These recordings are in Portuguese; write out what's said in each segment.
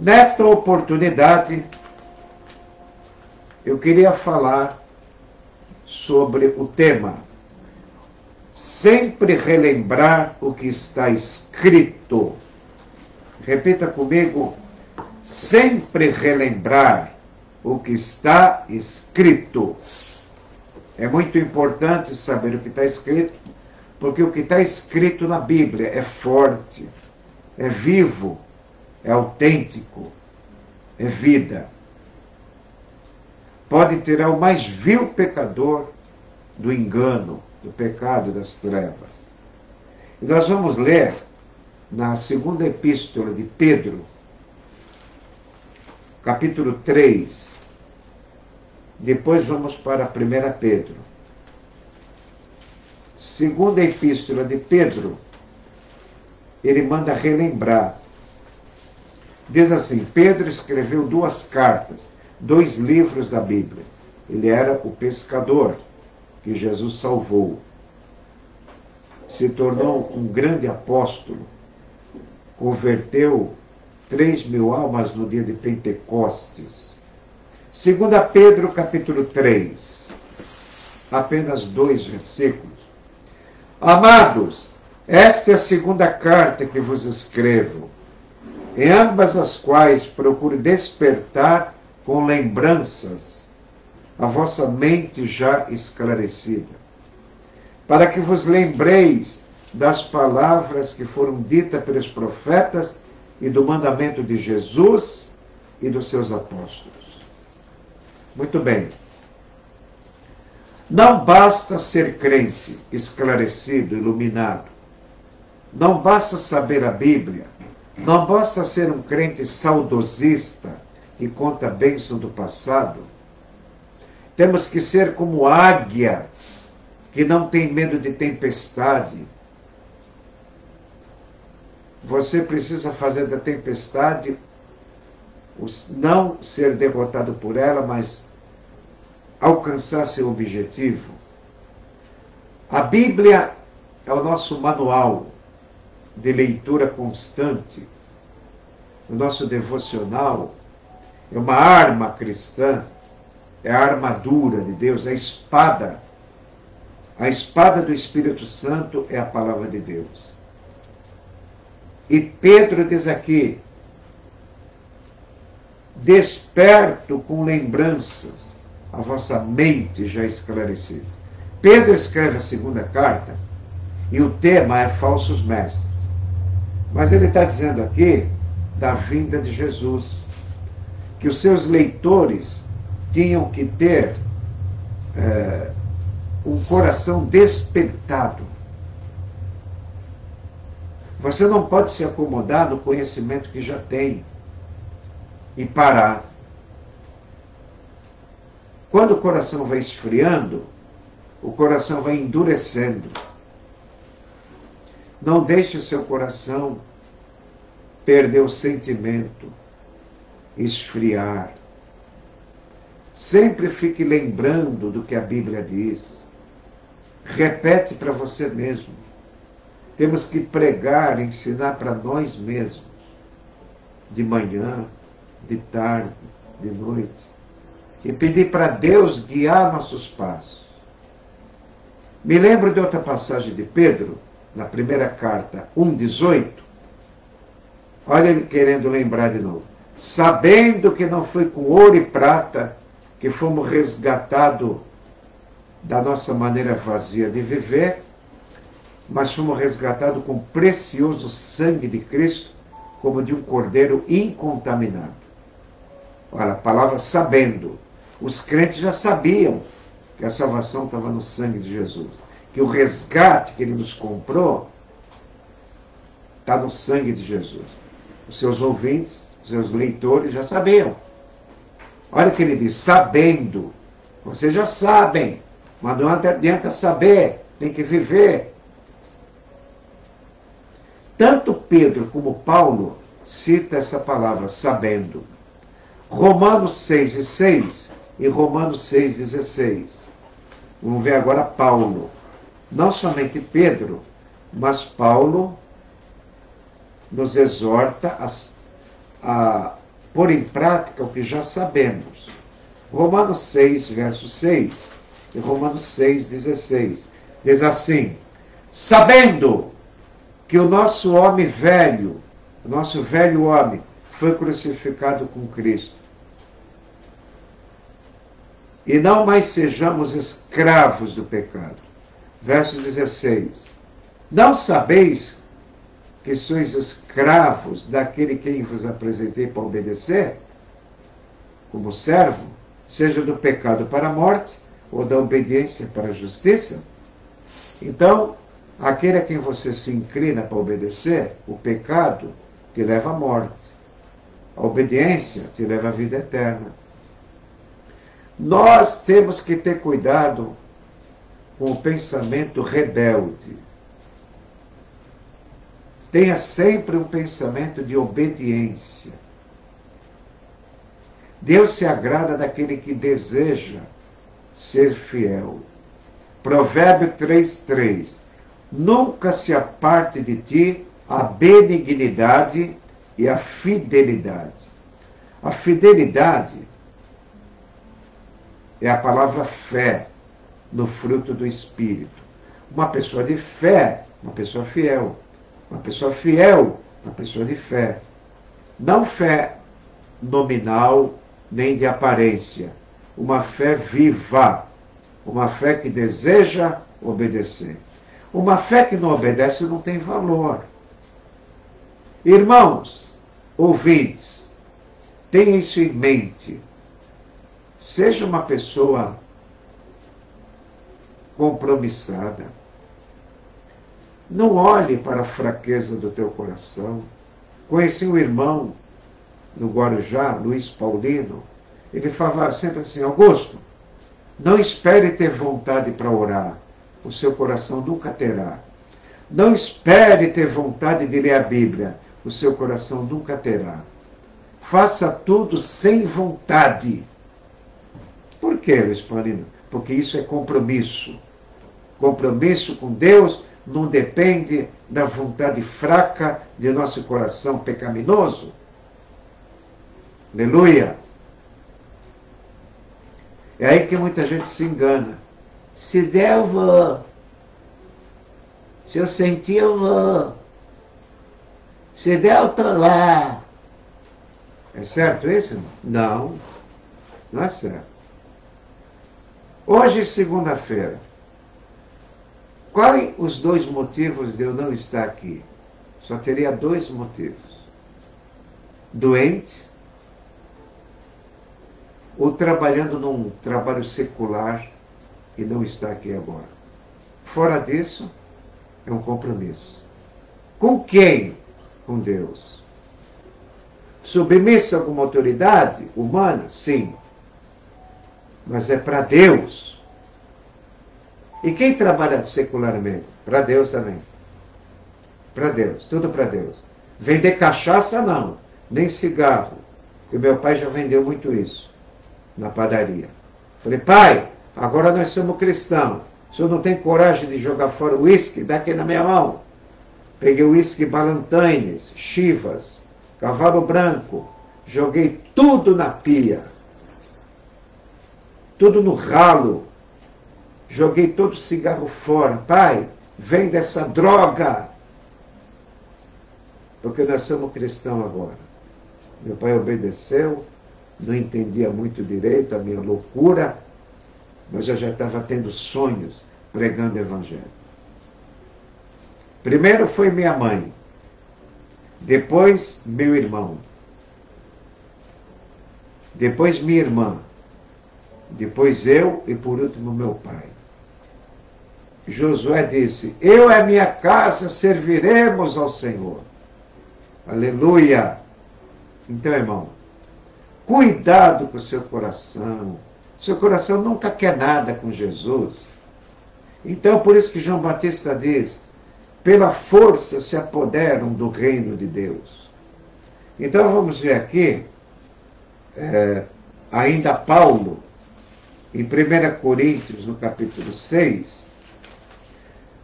Nesta oportunidade, eu queria falar sobre o tema sempre relembrar o que está escrito. Repita comigo, sempre relembrar o que está escrito. É muito importante saber o que está escrito, porque o que está escrito na Bíblia é forte, é vivo, é autêntico, é vida. Pode tirar o mais vil pecador do engano, do pecado das trevas. E nós vamos ler na segunda epístola de Pedro, capítulo 3. Depois vamos para a 1 Pedro. Segunda epístola de Pedro, ele manda relembrar. Diz assim, Pedro escreveu 2 cartas, 2 livros da Bíblia. Ele era o pescador que Jesus salvou. Se tornou um grande apóstolo. Converteu 3.000 almas no dia de Pentecostes. 2 Pedro, capítulo 3. Apenas 2 versículos. Amados, esta é a segunda carta que vos escrevo, em ambas as quais procuro despertar com lembranças a vossa mente já esclarecida, para que vos lembreis das palavras que foram ditas pelos profetas e do mandamento de Jesus e dos seus apóstolos. Muito bem. Não basta ser crente, esclarecido, iluminado. Não basta saber a Bíblia. Não basta ser um crente saudosista que conta a bênção do passado. Temos que ser como águia, que não tem medo de tempestade. Você precisa fazer da tempestade, não ser derrotado por ela, mas alcançar seu objetivo. A Bíblia é o nosso manual de leitura constante. O nosso devocional é uma arma cristã, é a armadura de Deus, a espada. A espada do Espírito Santo é a palavra de Deus. E Pedro diz aqui, desperto com lembranças a vossa mente já esclarecida. Pedro escreve a segunda carta e o tema é falsos mestres. Mas ele está dizendo aqui da vinda de Jesus, que os seus leitores tinham que ter um coração despertado. Você não pode se acomodar no conhecimento que já tem e parar. Quando o coração vai esfriando, o coração vai endurecendo. Não deixe o seu coração perder o sentimento, esfriar. Sempre fique lembrando do que a Bíblia diz. Repete para você mesmo. Temos que pregar, ensinar para nós mesmos. De manhã, de tarde, de noite. E pedir para Deus guiar nossos passos. Me lembro de outra passagem de Pedro, na primeira carta, 1,18. Olha ele querendo lembrar de novo. Sabendo que não foi com ouro e prata que fomos resgatados da nossa maneira vazia de viver, mas fomos resgatados com o precioso sangue de Cristo, como de um cordeiro incontaminado. Olha, a palavra sabendo. Os crentes já sabiam que a salvação estava no sangue de Jesus. Que o resgate que ele nos comprou está no sangue de Jesus. Os seus ouvintes, os seus leitores já sabiam. Olha o que ele diz, sabendo. Vocês já sabem, mas não adianta saber, tem que viver. Tanto Pedro como Paulo cita essa palavra, sabendo. Romanos 6:6 e Romanos 6:16. Vamos ver agora Paulo. Não somente Pedro, mas Paulo nos exorta a pôr em prática o que já sabemos. Romanos 6, verso 6, e Romanos 6, 16, diz assim: sabendo que o nosso homem velho, o nosso velho homem, foi crucificado com Cristo, e não mais sejamos escravos do pecado. Verso 16: não sabeis que sois escravos daquele quem vos apresentei para obedecer, como servo, seja do pecado para a morte, ou da obediência para a justiça? Então, aquele a quem você se inclina para obedecer, o pecado te leva à morte. A obediência te leva à vida eterna. Nós temos que ter cuidado com o pensamento rebelde. Tenha sempre um pensamento de obediência. Deus se agrada daquele que deseja ser fiel. Provérbio 3:3. Nunca se aparte de ti a benignidade e a fidelidade. A fidelidade é a palavra fé, no fruto do Espírito. Uma pessoa de fé, uma pessoa fiel. Uma pessoa fiel, uma pessoa de fé. Não fé nominal, nem de aparência. Uma fé viva. Uma fé que deseja obedecer. Uma fé que não obedece não tem valor. Irmãos, ouvintes, tenha isso em mente. Seja uma pessoa compromissada. Não olhe para a fraqueza do teu coração. Conheci um irmão no Guarujá, Luiz Paulino. Ele falava sempre assim: Augusto, não espere ter vontade para orar. O seu coração nunca terá. Não espere ter vontade de ler a Bíblia. O seu coração nunca terá. Faça tudo sem vontade. Por quê, Luiz Paulino? Porque isso é compromisso. Compromisso com Deus não depende da vontade fraca de nosso coração pecaminoso. Aleluia! É aí que muita gente se engana. Se der, eu vou. Se eu sentir, eu vou. Se der, eu estou lá. É certo isso? Não. Não é certo. Hoje, segunda-feira. Quais os dois motivos de eu não estar aqui? Só teria dois motivos. Doente, ou trabalhando num trabalho secular e não está aqui agora. Fora disso, é um compromisso. Com quem? Com Deus. Submissa a alguma autoridade humana? Sim. Mas é para Deus. E quem trabalha secularmente? Para Deus também. Para Deus, tudo para Deus. Vender cachaça, não. Nem cigarro. E meu pai já vendeu muito isso na padaria. Falei: pai, agora nós somos cristãos. O senhor não tem coragem de jogar fora o uísque? Dá aqui na minha mão. Peguei o uísque Ballantines, Chivas, Cavalo Branco. Joguei tudo na pia. Tudo no ralo. Joguei todo o cigarro fora. Pai, vem dessa droga. Porque nós somos cristãos agora. Meu pai obedeceu, não entendia muito direito a minha loucura, mas eu já estava tendo sonhos pregando o Evangelho. Primeiro foi minha mãe, depois meu irmão, depois minha irmã, depois eu e por último meu pai. Josué disse: eu e a minha casa serviremos ao Senhor. Aleluia! Então, irmão, cuidado com o seu coração. Seu coração nunca quer nada com Jesus. Então, por isso que João Batista diz: pela força se apoderam do reino de Deus. Então, vamos ver aqui, ainda Paulo, em 1 Coríntios, no capítulo 6,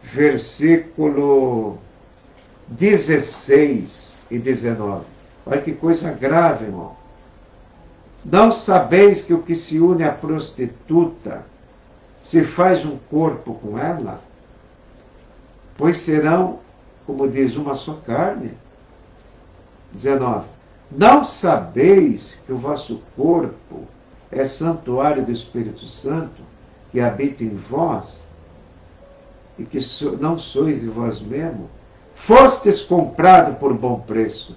versículo 16 e 19. Olha que coisa grave, irmão. Não sabeis que o que se une à prostituta se faz um corpo com ela? Pois serão, como diz, uma só carne. 19. Não sabeis que o vosso corpo é santuário do Espírito Santo, que habita em vós, e que não sois de vós mesmo? Fostes comprado por bom preço.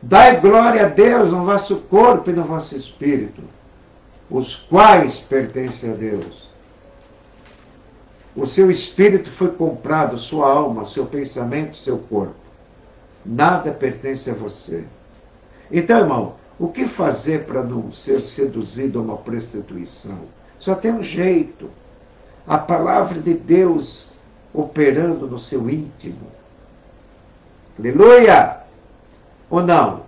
Dai glória a Deus no vosso corpo e no vosso espírito, os quais pertencem a Deus. O seu espírito foi comprado, sua alma, seu pensamento, seu corpo. Nada pertence a você. Então, irmão, o que fazer para não ser seduzido a uma prostituição? Só tem um jeito. A palavra de Deus operando no seu íntimo. Aleluia! Ou não?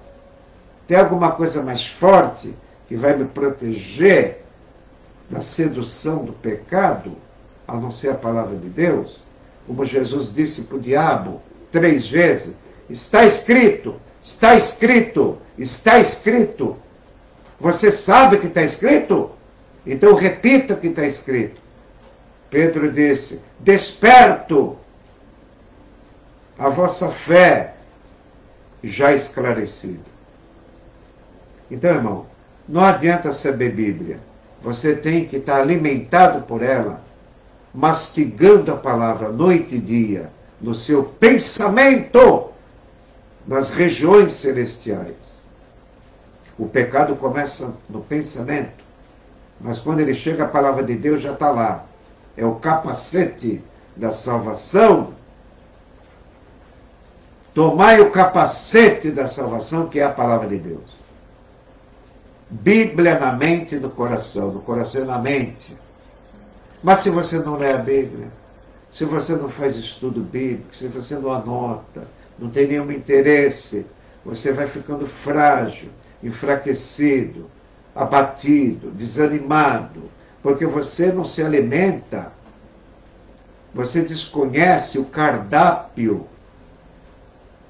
Tem alguma coisa mais forte que vai me proteger da sedução do pecado, a não ser a palavra de Deus? Como Jesus disse para o diabo 3 vezes, está escrito, está escrito, está escrito. Você sabe que está escrito? Então repita o que está escrito. Pedro disse, desperto a vossa fé já esclarecida. Então, irmão, não adianta saber Bíblia. Você tem que estar alimentado por ela, mastigando a palavra noite e dia, no seu pensamento, nas regiões celestiais. O pecado começa no pensamento, mas quando ele chega, a palavra de Deus já está lá. É o capacete da salvação. Tomai o capacete da salvação, que é a palavra de Deus. Bíblia na mente e no coração e na mente. Mas se você não lê a Bíblia, se você não faz estudo bíblico, se você não anota, não tem nenhum interesse, você vai ficando frágil, enfraquecido, abatido, desanimado, porque você não se alimenta, você desconhece o cardápio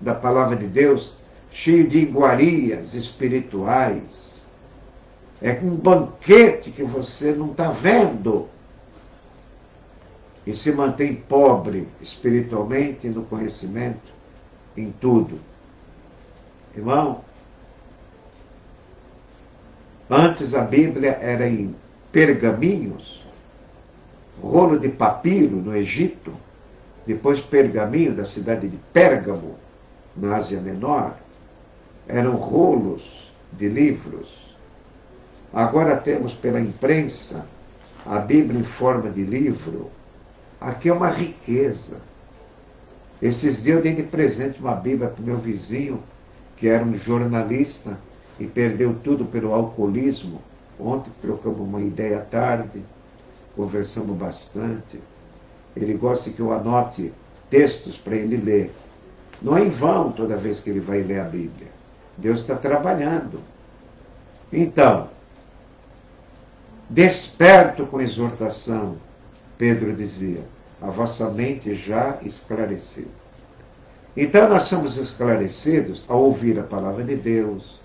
da palavra de Deus, cheio de iguarias espirituais. É um banquete que você não está vendo. E se mantém pobre espiritualmente, no conhecimento, em tudo. Irmão, antes a Bíblia era em pergaminhos, rolo de papiro no Egito, depois pergaminho da cidade de Pérgamo, na Ásia Menor, eram rolos de livros. Agora temos pela imprensa a Bíblia em forma de livro. Aqui é uma riqueza. Esses dias eu dei de presente uma Bíblia para o meu vizinho, que era um jornalista e perdeu tudo pelo alcoolismo. Ontem trocamos uma ideia à tarde, conversamos bastante. Ele gosta que eu anote textos para ele ler. Não é em vão toda vez que ele vai ler a Bíblia. Deus está trabalhando. Então, desperto com exortação, Pedro dizia, a vossa mente já esclarecida. Então nós somos esclarecidos ao ouvir a palavra de Deus,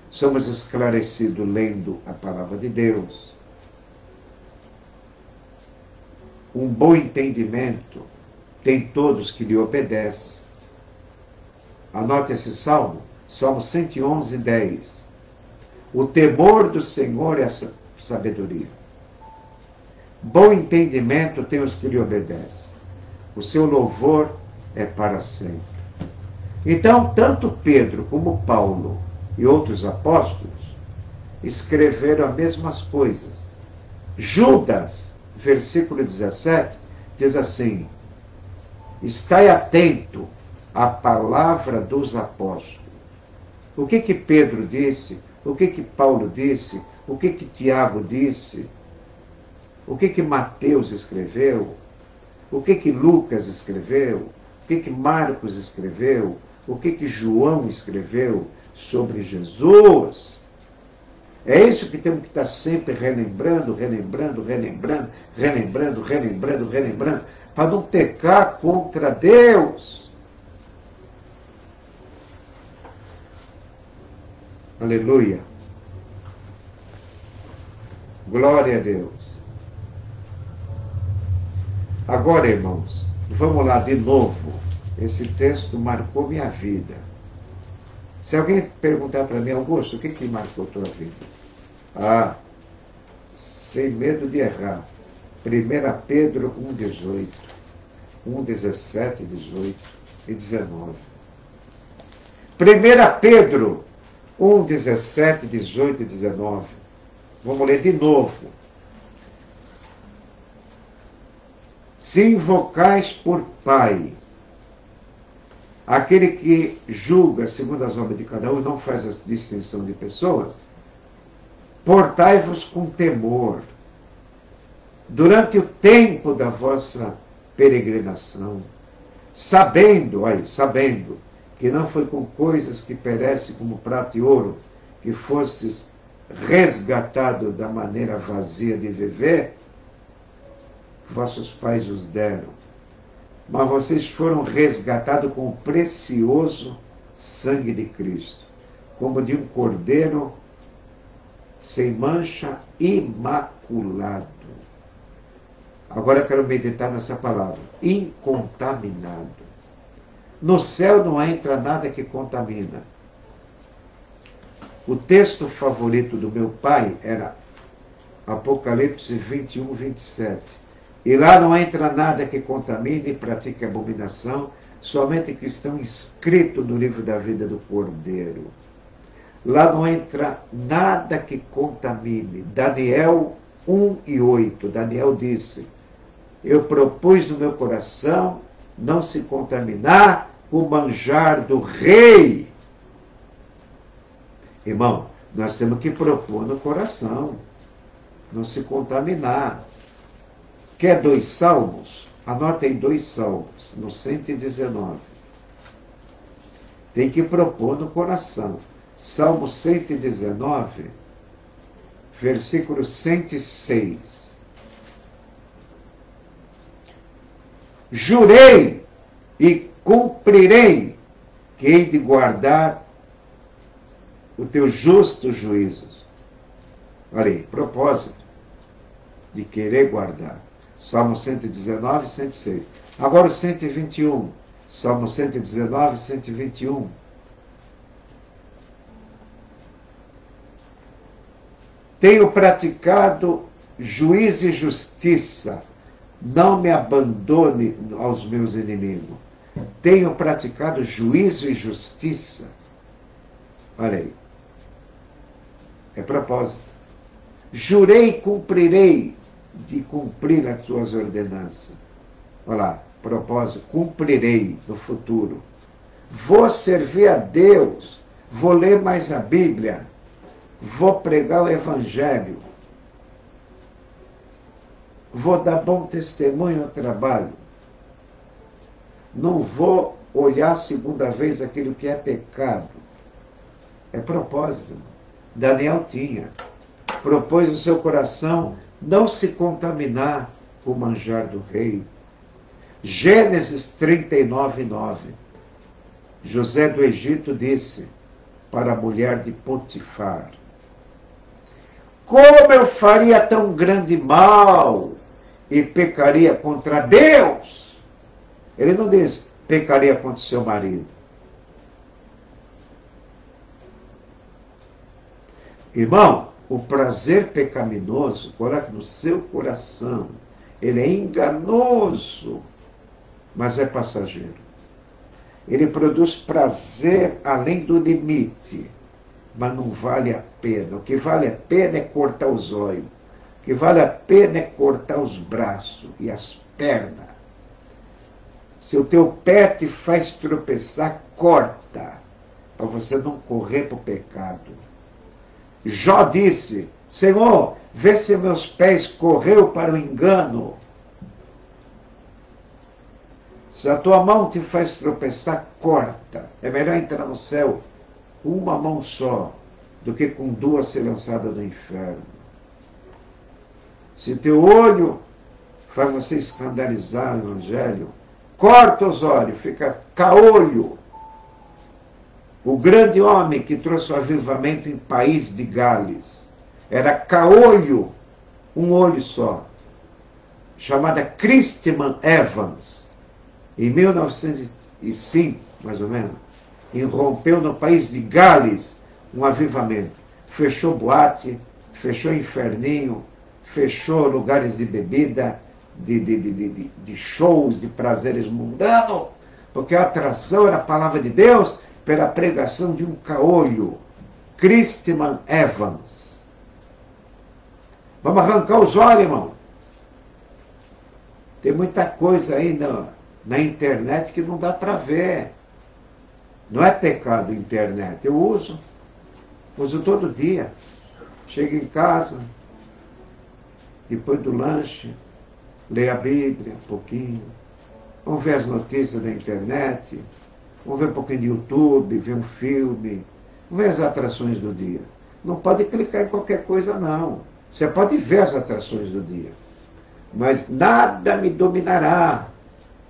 somos esclarecidos lendo a palavra de Deus. Um bom entendimento tem todos que lhe obedecem. Anote esse salmo, Salmo 111, 10. O temor do Senhor é a sabedoria. Bom entendimento tem os que lhe obedecem. O seu louvor é para sempre. Então, tanto Pedro como Paulo e outros apóstolos escreveram as mesmas coisas. Judas, versículo 17, diz assim, estai atento à palavra dos apóstolos. O que Pedro disse? O que Paulo disse? O que Tiago disse? O que Mateus escreveu? O que Lucas escreveu? O que Marcos escreveu? O que João escreveu sobre Jesus? É isso que temos que estar sempre relembrando, para não pecar contra Deus. Aleluia. Glória a Deus. Agora, irmãos, vamos lá de novo. Esse texto marcou minha vida. Se alguém perguntar para mim, Augusto, o que marcou tua vida? Ah, sem medo de errar. 1 Pedro 1,18, 1,17, 18 e 19. 1 Pedro 1,17, 18 e 19. Vamos ler de novo. Se invocais por Pai, aquele que julga segundo as obras de cada um e não faz a distinção de pessoas, portai-vos com temor durante o tempo da vossa peregrinação, sabendo que não foi com coisas que perecem como prata e ouro que fostes resgatado da maneira vazia de viver, que vossos pais os deram, mas vocês foram resgatados com o precioso sangue de Cristo, como de um cordeiro sem mancha, imaculado. Agora eu quero meditar nessa palavra, incontaminado. No céu não entra nada que contamina. O texto favorito do meu pai era Apocalipse 21, 27. E lá não entra nada que contamine e pratique abominação, somente que estão inscritos no livro da vida do Cordeiro. Lá não entra nada que contamine. Daniel 1 e 8. Daniel disse, eu propus no meu coração não se contaminar com o manjar do rei. Irmão, nós temos que propor no coração, não se contaminar. Quer 2 salmos? Anota aí 2 salmos, no 119. Tem que propor no coração. Salmo 119, versículo 106. Jurei e cumprirei que hei de guardar o teu justo juízo. Olha aí, propósito de querer guardar. Salmo 119, 106. Agora o 121. Salmo 119, 121. Tenho praticado juízo e justiça. Não me abandone aos meus inimigos. Tenho praticado juízo e justiça. Olha aí. É propósito. Jurei e cumprirei de cumprir as tuas ordenanças. Olha lá, propósito. Cumprirei no futuro. Vou servir a Deus. Vou ler mais a Bíblia. Vou pregar o Evangelho. Vou dar bom testemunho ao trabalho. Não vou olhar segunda vez aquilo que é pecado. É propósito. Daniel tinha. Propôs no seu coração não se contaminar com o manjar do rei. Gênesis 39, 9. José do Egito disse para a mulher de Potifar, como eu faria tão grande mal e pecaria contra Deus? Ele não diz, pecaria contra o seu marido. Irmão, o prazer pecaminoso, coloque no seu coração, ele é enganoso, mas é passageiro. Ele produz prazer além do limite, mas não vale a pena. O que vale a pena é cortar os olhos. O que vale a pena é cortar os braços e as pernas. Se o teu pé te faz tropeçar, corta, para você não correr para o pecado. Jó disse, Senhor, vê se meus pés correu para o engano. Se a tua mão te faz tropeçar, corta. É melhor entrar no céu com uma mão só, do que com 2 ser lançada no inferno. Se teu olho faz você escandalizar o Evangelho, corta os olhos, fica caolho. O grande homem que trouxe o avivamento em País de Gales era caolho um olho só, chamada Christman Evans, em 1905, mais ou menos, irrompeu no país de Gales um avivamento. Fechou boate, fechou inferninho, fechou lugares de bebida, de shows, de prazeres mundanos, porque a atração era a palavra de Deus pela pregação de um caolho, Christman Evans. Vamos arrancar os olhos, irmão. Tem muita coisa aí na internet que não dá para ver. Não é pecado a internet. Eu uso todo dia. Chego em casa, depois do lanche, leio a Bíblia um pouquinho, vamos ver as notícias da internet, vamos ver um pouquinho de YouTube, ver um filme, vamos ver as atrações do dia. Não pode clicar em qualquer coisa, não. Você pode ver as atrações do dia, mas nada me dominará.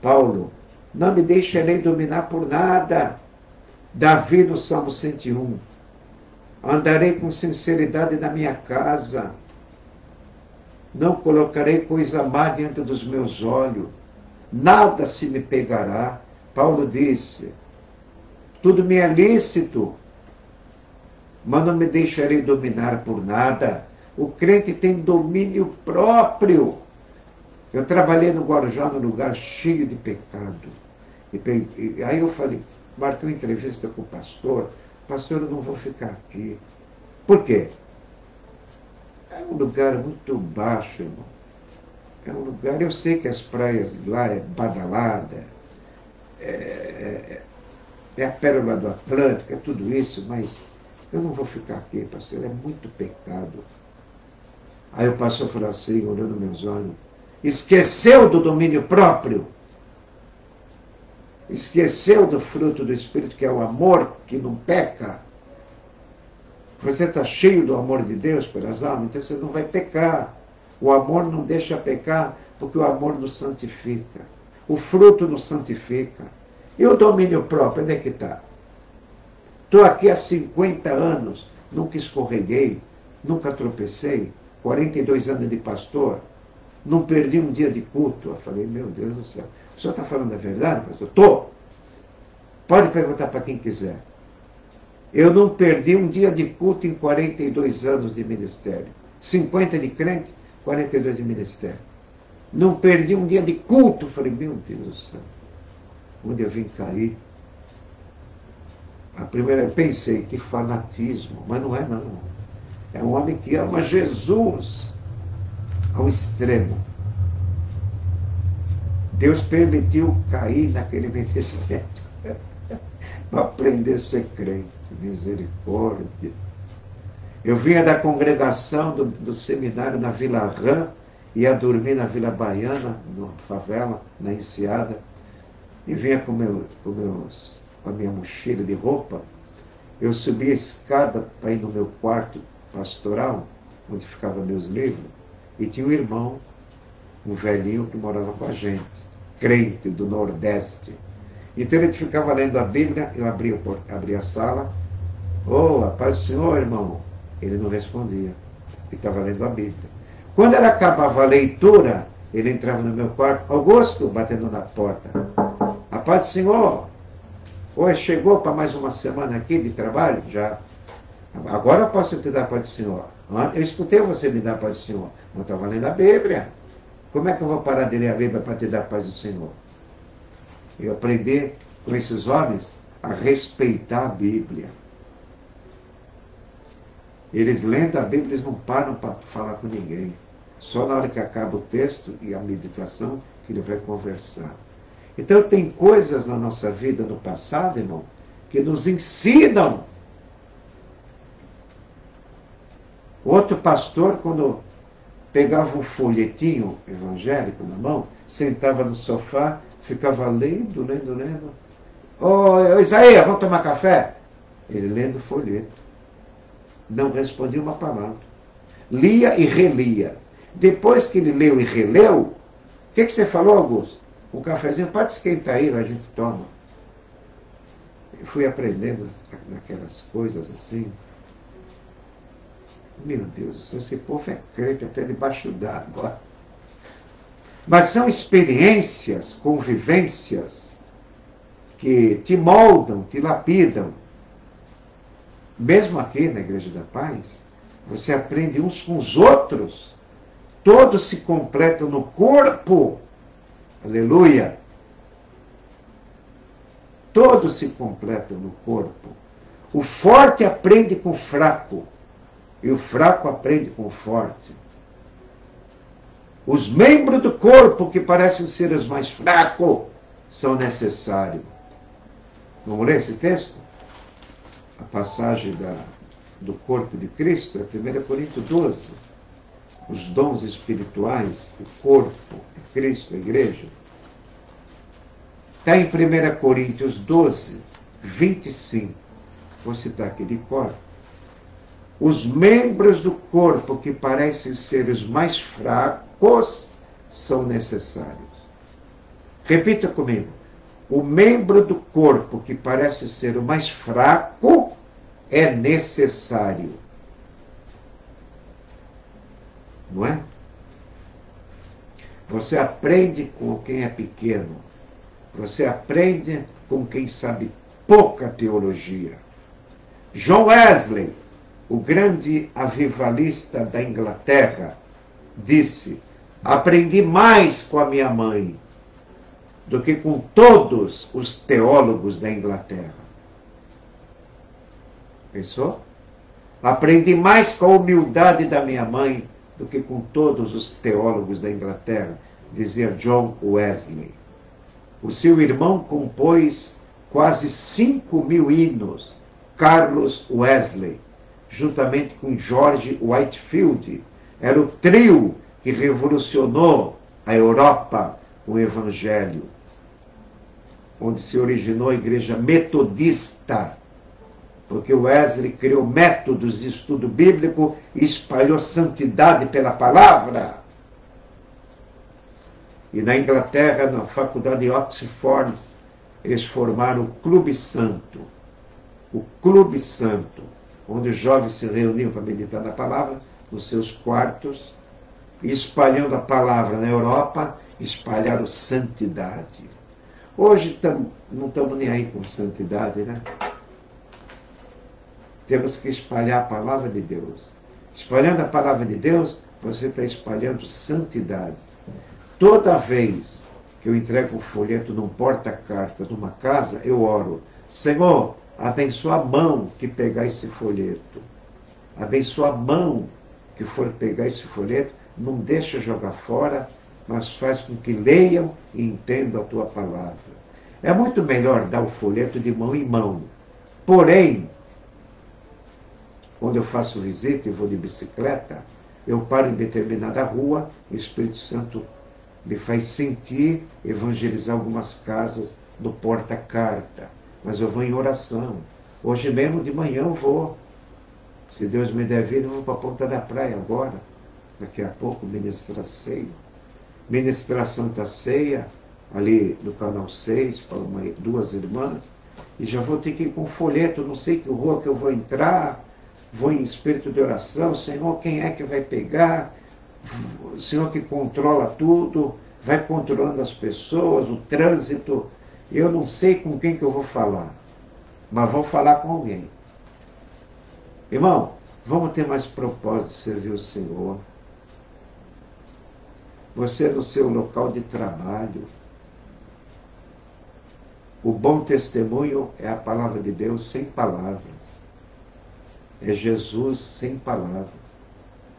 Paulo, não me deixarei dominar por nada. Davi no Salmo 101. Andarei com sinceridade na minha casa. Não colocarei coisa má diante dos meus olhos. Nada se me pegará. Paulo disse, tudo me é lícito, mas não me deixarei dominar por nada. O crente tem domínio próprio. Eu trabalhei no Guarujá, num lugar cheio de pecado. E aí eu falei, marquei uma entrevista com o pastor. Pastor, eu não vou ficar aqui. Por quê? É um lugar muito baixo, irmão. É um lugar, eu sei que as praias de lá é badalada, é a pérola do Atlântico, é tudo isso, mas eu não vou ficar aqui, pastor, é muito pecado. Aí o pastor falou assim, olhando meus olhos, esqueceu do domínio próprio, esqueceu do fruto do Espírito, que é o amor, que não peca. Você está cheio do amor de Deus pelas almas, então você não vai pecar. O amor não deixa pecar, porque o amor nos santifica. O fruto nos santifica. E o domínio próprio, onde é que está? Estou aqui há 50 anos, nunca escorreguei, nunca tropecei, 42 anos de pastor, não perdi um dia de culto. Eu falei, meu Deus do céu, o senhor está falando a verdade, pastor? Estou. Pode perguntar para quem quiser. Eu não perdi um dia de culto em 42 anos de ministério. 50 de crente, 42 de ministério. Não perdi um dia de culto. Falei, meu Deus do céu, onde eu vim cair? A primeira, eu pensei, que fanatismo, mas não é não. É um homem que ama Jesus ao extremo. Deus permitiu cair naquele ministério para aprender a ser crente. Misericórdia. Eu vinha da congregação do seminário na Vila Rã, ia dormir na Vila Baiana, na favela, na Enseada, e vinha com a minha mochila de roupa. Eu subi a escada para ir no meu quarto pastoral, onde ficavam meus livros, e tinha um irmão, um velhinho que morava com a gente, crente do Nordeste. Então ele ficava lendo a Bíblia, eu abria a sala, a paz do Senhor, irmão. Ele não respondia, ele estava lendo a Bíblia. Quando ele acabava a leitura, ele entrava no meu quarto, Augusto, batendo na porta, a paz do Senhor. Oi, chegou para mais uma semana aqui de trabalho? Já. Agora eu posso te dar a paz do Senhor. Eu escutei você me dar a paz do Senhor, não estava lendo a Bíblia. Como é que eu vou parar de ler a Bíblia para te dar a paz do Senhor? Eu aprendi com esses homens a respeitar a Bíblia. Eles lendo a Bíblia, eles não param para falar com ninguém. Só na hora que acaba o texto e a meditação que ele vai conversar. Então tem coisas na nossa vida no passado, irmão, que nos ensinam. Outro pastor, quando pegava um folhetinho evangélico na mão, sentava no sofá, ficava lendo. Isaías, vamos tomar café? Ele lendo o folheto. Não respondia uma palavra. Lia e relia. Depois que ele leu e releu, o que você falou, Augusto? Um cafezinho, pode esquentar aí, a gente toma. Eu fui aprendendo naquelas coisas assim. Meu Deus do céu, esse povo é crente até debaixo d'água. Mas são experiências, convivências, que te moldam, te lapidam. Mesmo aqui na Igreja da Paz, você aprende uns com os outros. Todos se completam no corpo. Aleluia! Todos se completam no corpo. O forte aprende com o fraco. E o fraco aprende com o forte. Os membros do corpo que parecem ser os mais fracos são necessários. Vamos ler esse texto? A passagem do corpo de Cristo é 1 Coríntios 12. Os dons espirituais, o corpo de Cristo, a igreja. Está em 1 Coríntios 12, 25. Vou citar aqui de cor. Os membros do corpo que parecem ser os mais fracos são necessários. Repita comigo. O membro do corpo que parece ser o mais fraco é necessário. Não é? Você aprende com quem é pequeno. Você aprende com quem sabe pouca teologia. John Wesley, o grande avivalista da Inglaterra, disse: aprendi mais com a minha mãe do que com todos os teólogos da Inglaterra. Pensou? Aprendi mais com a humildade da minha mãe do que com todos os teólogos da Inglaterra, dizia John Wesley. O seu irmão compôs quase 5.000 hinos, Carlos Wesley, juntamente com George Whitefield. Era o trio que revolucionou a Europa com o Evangelho, onde se originou a igreja metodista, porque Wesley criou métodos de estudo bíblico e espalhou santidade pela palavra. E na Inglaterra, na faculdade de Oxford, eles formaram o Clube Santo. O Clube Santo, onde os jovens se reuniam para meditar na palavra, nos seus quartos, e espalhando a palavra na Europa, espalharam santidade. Hoje não estamos nem aí com santidade, né? Temos que espalhar a palavra de Deus. Espalhando a palavra de Deus, você está espalhando santidade. Toda vez que eu entrego um folheto num porta-carta de uma casa, eu oro: Senhor, abençoa a mão que pegar esse folheto. Abençoa a mão que for pegar esse folheto. Não deixa jogar fora, mas faz com que leiam e entendam a tua palavra. É muito melhor dar o folheto de mão em mão. Porém, quando eu faço visita e vou de bicicleta, eu paro em determinada rua, o Espírito Santo me faz sentir evangelizar algumas casas do porta-carta. Mas eu vou em oração. Hoje mesmo de manhã eu vou. Se Deus me der vida, eu vou para a ponta da praia agora. Daqui a pouco ministrar ceia. Ministrar Santa Ceia, ali no canal 6, para duas irmãs. E já vou ter que ir com folheto, não sei que rua que eu vou entrar. Vou em espírito de oração. Senhor, quem é que vai pegar? O Senhor que controla tudo, vai controlando as pessoas, o trânsito. Eu não sei com quem que eu vou falar, mas vou falar com alguém. Irmão, vamos ter mais propósito de servir o Senhor. Você no seu local de trabalho. O bom testemunho é a palavra de Deus sem palavras. É Jesus sem palavras.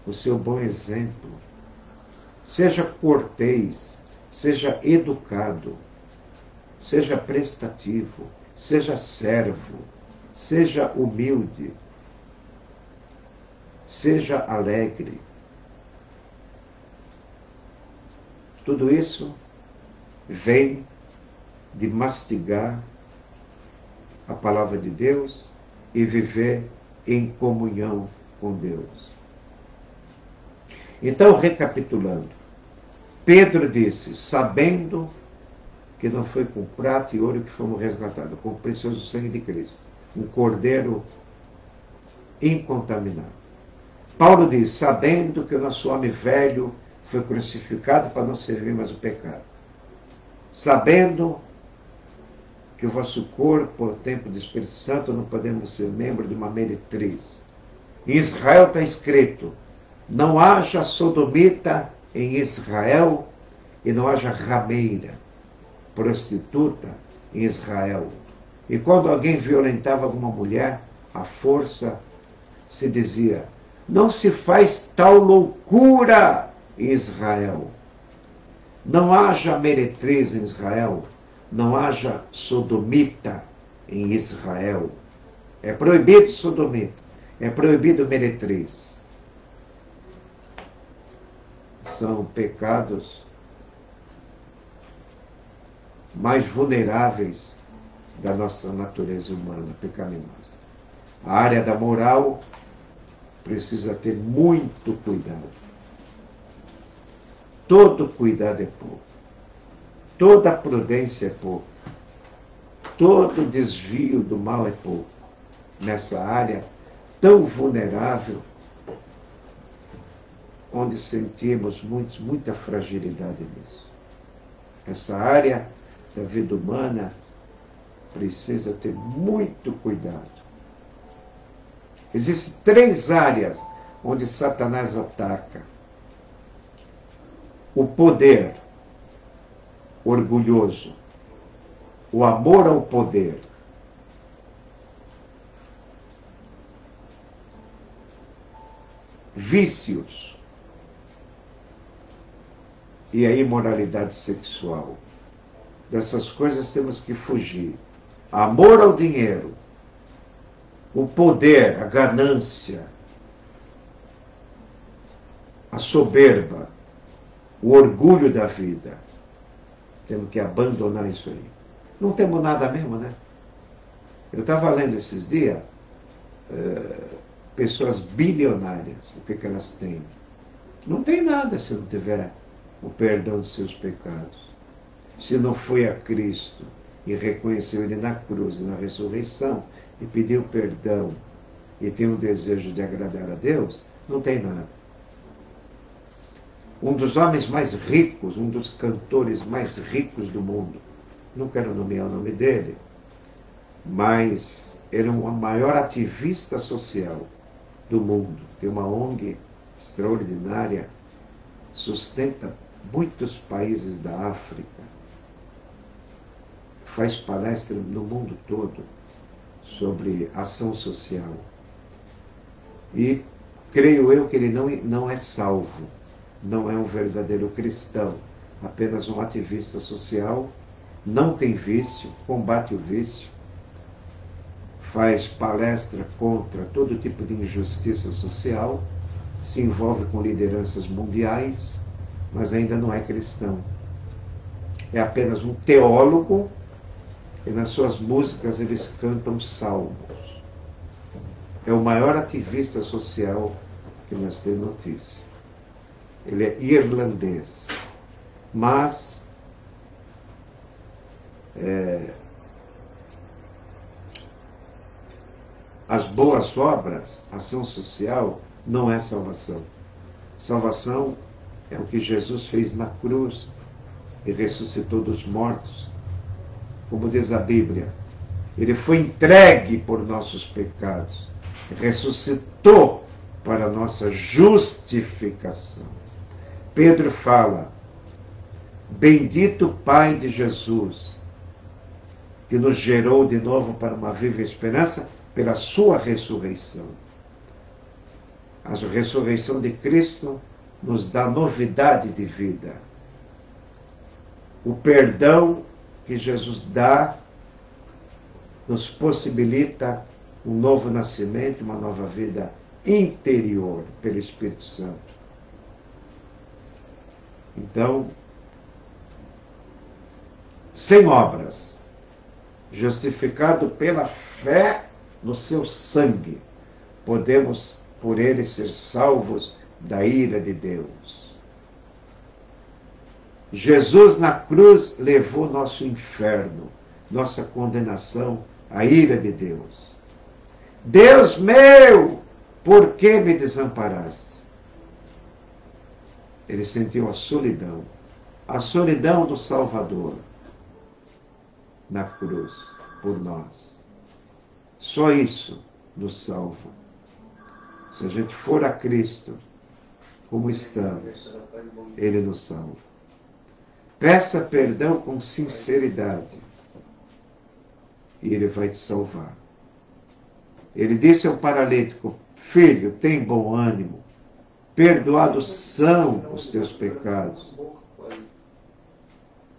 O seu bom exemplo. Seja cortês, seja educado, seja prestativo, seja servo, seja humilde, seja alegre. Tudo isso vem de mastigar a palavra de Deus e viver em comunhão com Deus. Então, recapitulando, Pedro disse: sabendo que não foi com prata e ouro que fomos resgatados, com o precioso sangue de Cristo, um cordeiro incontaminado. Paulo diz, sabendo que o nosso homem velho foi crucificado para não servir mais o pecado. Sabendo que o vosso corpo, o templo do Espírito Santo, não podemos ser membro de uma meretriz. Em Israel está escrito, não haja sodomita em Israel e não haja rameira, prostituta em Israel. E quando alguém violentava alguma mulher, à força se dizia, não se faz tal loucura em Israel. Não haja meretriz em Israel, não haja sodomita em Israel. É proibido sodomita, é proibido meretriz. São pecados mais vulneráveis da nossa natureza humana pecaminosa. A área da moral precisa ter muito cuidado. Todo cuidado é pouco. Toda prudência é pouco. Todo desvio do mal é pouco. Nessa área tão vulnerável, onde sentimos muita fragilidade nisso. Essa área da vida humana precisa ter muito cuidado. Existem 3 áreas onde Satanás ataca. O poder orgulhoso, o amor ao poder, vícios e a imoralidade sexual. Dessas coisas temos que fugir. Amor ao dinheiro, o poder, a ganância, a soberba, o orgulho da vida. Temos que abandonar isso aí. Não temos nada mesmo, né? Eu estava lendo esses dias pessoas bilionárias, o que elas têm? Não tem nada se não tiver o perdão dos seus pecados. Se não foi a Cristo e reconheceu Ele na cruz e na ressurreição e pediu perdão e tem um desejo de agradar a Deus, não tem nada. Um dos homens mais ricos, um dos cantores mais ricos do mundo, não quero nomear o nome dele, mas ele é o maior ativista social do mundo. Tem uma ONG extraordinária, sustenta muitos países da África, faz palestra no mundo todo sobre ação social. E creio eu que ele não é salvo, não é um verdadeiro cristão, apenas um ativista social, não tem vício, combate o vício, faz palestra contra todo tipo de injustiça social, se envolve com lideranças mundiais, mas ainda não é cristão. É apenas um teólogo e nas suas músicas eles cantam salmos. É o maior ativista social que nós temos notícia. Ele é irlandês, mas as boas obras, ação social, não é salvação. Salvação é o que Jesus fez na cruz e ressuscitou dos mortos. Como diz a Bíblia, ele foi entregue por nossos pecados, ressuscitou para nossa justificação. Pedro fala, bendito Pai de Jesus, que nos gerou de novo para uma viva esperança pela sua ressurreição. A ressurreição de Cristo nos dá novidade de vida. O perdão que Jesus dá nos possibilita um novo nascimento, uma nova vida interior pelo Espírito Santo. Então, sem obras, justificado pela fé no seu sangue, podemos por ele ser salvos da ira de Deus. Jesus na cruz levou nosso inferno, nossa condenação, a ira de Deus. Deus meu, Por que me desamparaste? Ele sentiu a solidão do Salvador na cruz por nós. Só isso nos salva. Se a gente for a Cristo como estamos, Ele nos salva. Peça perdão com sinceridade e Ele vai te salvar. Ele disse ao paralítico: filho, tem bom ânimo, perdoados são os teus pecados.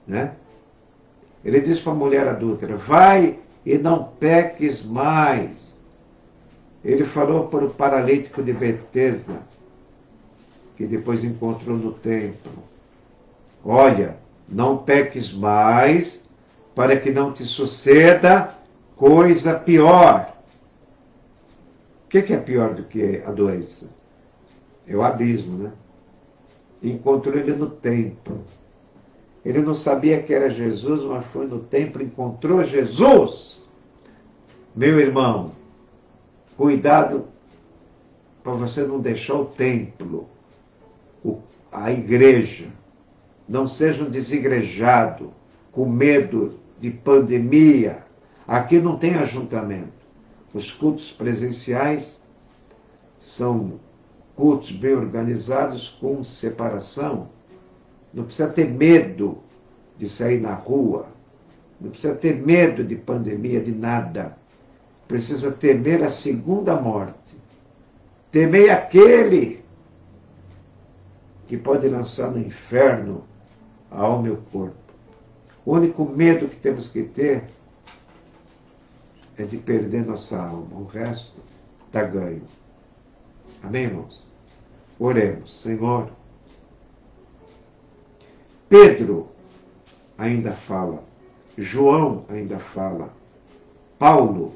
Né? Ele disse para a mulher adúltera: vai e não peques mais. Ele falou para o paralítico de Betesda, que depois encontrou no templo: olha, não peques mais, para que não te suceda coisa pior. O que é pior do que a doença? É o abismo, né? Encontrou ele no templo. Ele não sabia que era Jesus, mas foi no templo e encontrou Jesus. Meu irmão, cuidado para você não deixar o templo, a igreja. Não seja um desigrejado, com medo de pandemia. Aqui não tem ajuntamento. Os cultos presenciais são cultos bem organizados, com separação. Não precisa ter medo de sair na rua. Não precisa ter medo de pandemia, de nada. Precisa temer a segunda morte. Temer aquele que pode lançar no inferno a alma e o corpo. O único medo que temos que ter é de perder nossa alma. O resto está ganho. Amém, irmãos? Oremos. Senhor, Pedro ainda fala, João ainda fala, Paulo,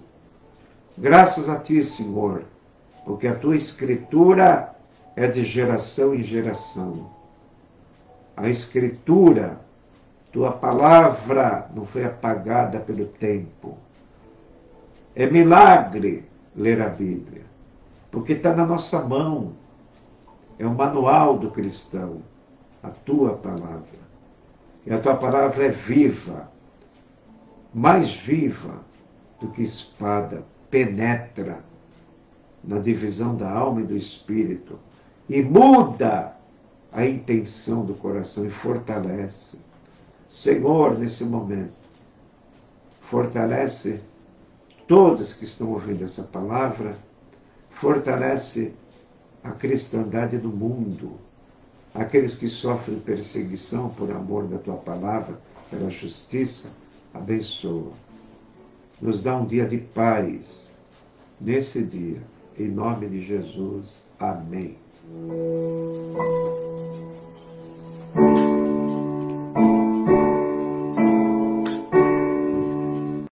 graças a ti, Senhor, porque a tua escritura é de geração em geração. A escritura, tua palavra não foi apagada pelo tempo. É milagre ler a Bíblia, porque está na nossa mão. É o manual do cristão, a tua palavra. E a tua palavra é viva, mais viva do que espada, penetra na divisão da alma e do espírito e muda a intenção do coração e fortalece. Senhor, nesse momento, fortalece todos que estão ouvindo essa palavra, fortalece a cristandade do mundo, aqueles que sofrem perseguição por amor da tua palavra, pela justiça, abençoa. Nos dá um dia de paz nesse dia, em nome de Jesus. Amém.